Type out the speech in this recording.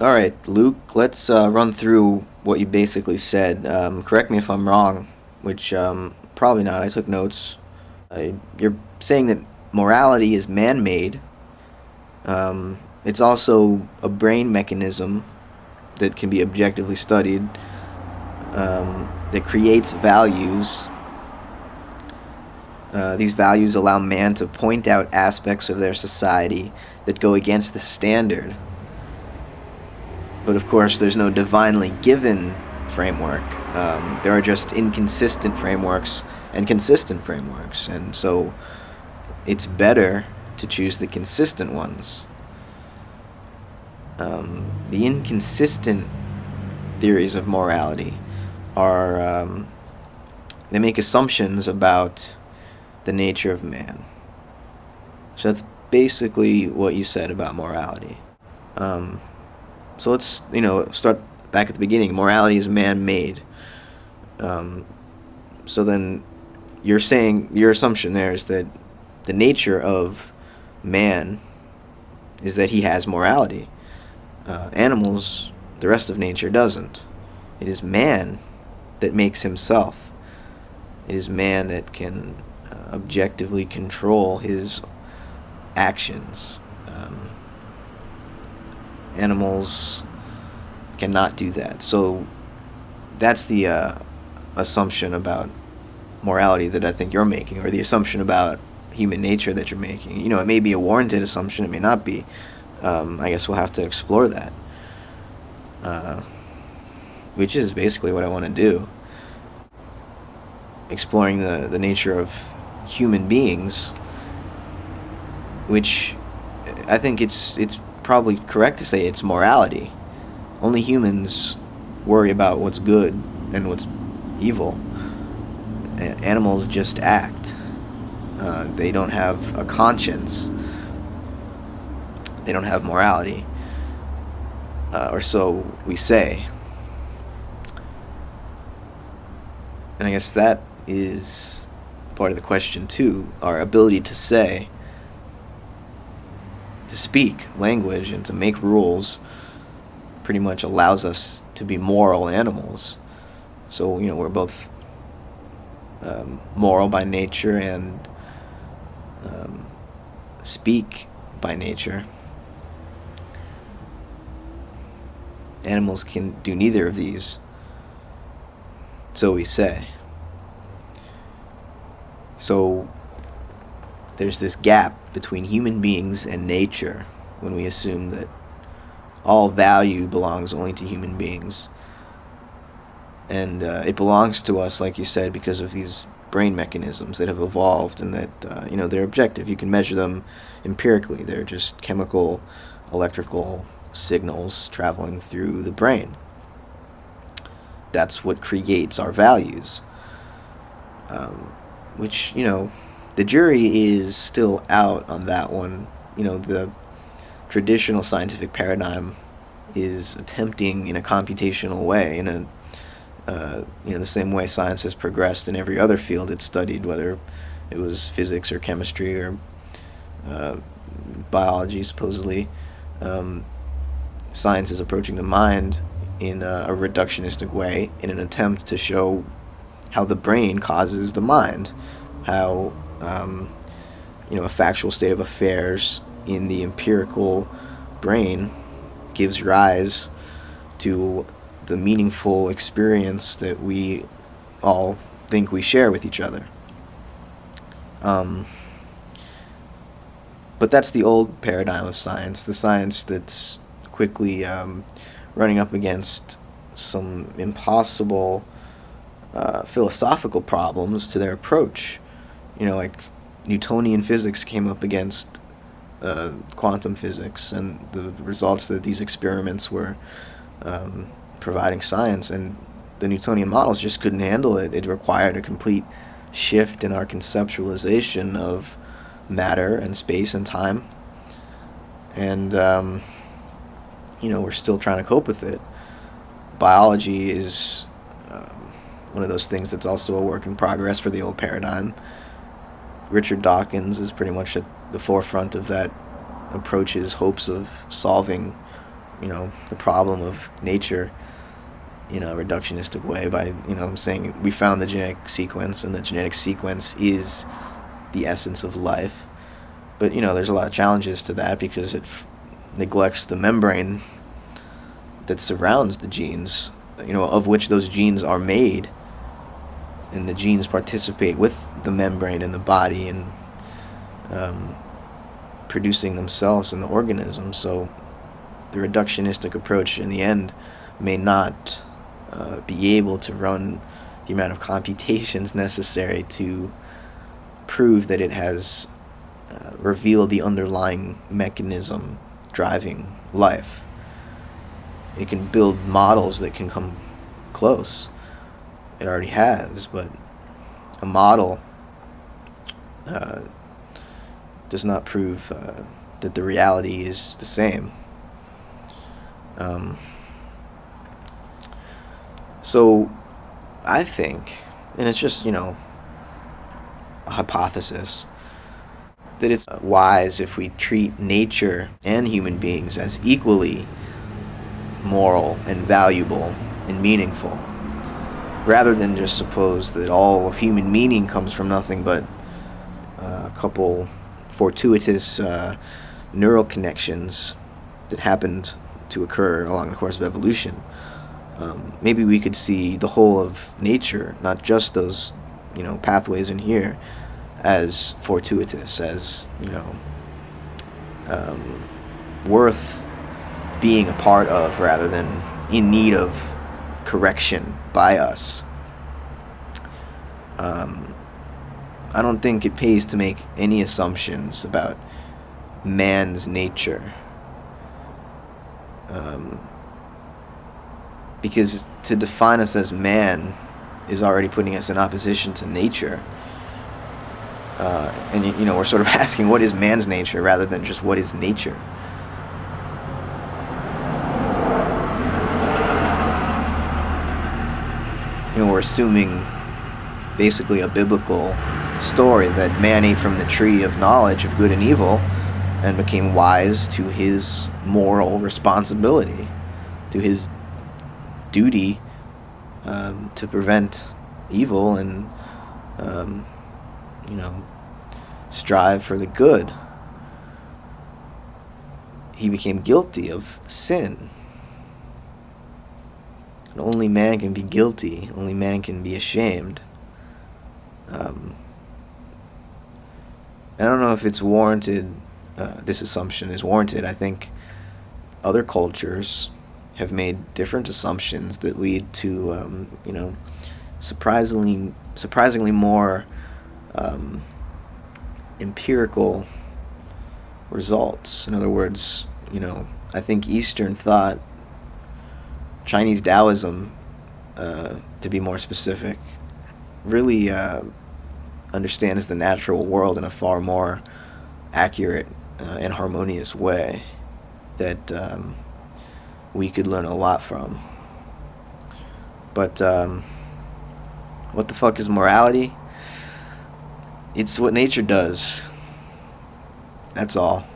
All right, Luke, let's run through what you basically said. Correct me if I'm wrong, which probably not. I took notes. You're saying that morality is man made. It's also a brain mechanism that can be objectively studied, that creates values. These values allow man to point out aspects of their society that go against the standard. But of course, there's no divinely given framework. There are just inconsistent frameworks and consistent frameworks. And so it's better to choose the consistent ones. The inconsistent theories of morality are, they make assumptions about the nature of man. So that's basically what you said about morality. So let's, start back at the beginning. Morality is man-made. So then you're saying, your assumption there is that the nature of man is that he has morality. Animals, the rest of nature doesn't. It is man that makes himself. It is man that can objectively control his actions. Animals cannot do that. So that's the assumption about morality that I think you're making, or the assumption about human nature that you're making. It may be a warranted assumption, it may not be. I guess we'll have to explore that, which is basically what I want to do. Exploring the nature of human beings, which I think it's probably correct to say it's morality. Only humans worry about what's good and what's evil. Animals just act. They don't have a conscience. They don't have morality. Or so we say. And I guess that is part of the question too. Our ability to say, to speak language and to make rules pretty much allows us to be moral animals. So, we're both moral by nature and speak by nature. Animals can do neither of these, so we say. So there's this gap between human beings and nature when we assume that all value belongs only to human beings. And it belongs to us, like you said, because of these brain mechanisms that have evolved and that, they're objective. You can measure them empirically. They're just chemical, electrical signals traveling through the brain. That's what creates our values. Which, the jury is still out on that one. The traditional scientific paradigm is attempting in a computational way, the same way science has progressed in every other field it's studied, whether it was physics or chemistry or biology, supposedly. Science is approaching the mind in a reductionistic way in an attempt to show how the brain causes the mind, how a factual state of affairs in the empirical brain gives rise to the meaningful experience that we all think we share with each other. But that's the old paradigm of science, the science that's quickly running up against some impossible philosophical problems to their approach. Like Newtonian physics came up against quantum physics and the results that these experiments were providing science, and the Newtonian models just couldn't handle it. It required a complete shift in our conceptualization of matter and space and time, and we're still trying to cope with it. Biology is one of those things that's also a work in progress for the old paradigm. Richard Dawkins is pretty much at the forefront of that approach's hopes of solving the problem of nature in a reductionistic way by, saying we found the genetic sequence, and the genetic sequence is the essence of life. But, there's a lot of challenges to that because it neglects the membrane that surrounds the genes, of which those genes are made. And the genes participate with the membrane in the body and producing themselves in the organism. So the reductionistic approach in the end may not be able to run the amount of computations necessary to prove that it has revealed the underlying mechanism driving life. It can build models that can come close. It already has, but a model does not prove that the reality is the same. So I think, and it's just, a hypothesis, that it's wise if we treat nature and human beings as equally moral and valuable and meaningful, rather than just suppose that all of human meaning comes from nothing but a couple fortuitous neural connections that happened to occur along the course of evolution. Maybe we could see the whole of nature, not just those, pathways in here, as fortuitous, as, worth being a part of rather than in need of correction by us. I don't think it pays to make any assumptions about man's nature. Because to define us as man is already putting us in opposition to nature. And we're sort of asking what is man's nature rather than just what is nature. We're assuming basically a biblical story that man ate from the tree of knowledge of good and evil and became wise to his moral responsibility, to his duty to prevent evil and strive for the good. He became guilty of sin. And only man can be guilty. Only man can be ashamed. I don't know if it's warranted. This assumption is warranted. I think other cultures have made different assumptions that lead to, surprisingly more empirical results. In other words, I think Eastern thought, Chinese Taoism, to be more specific, really understands the natural world in a far more accurate and harmonious way that we could learn a lot from. But what the fuck is morality? It's what nature does. That's all.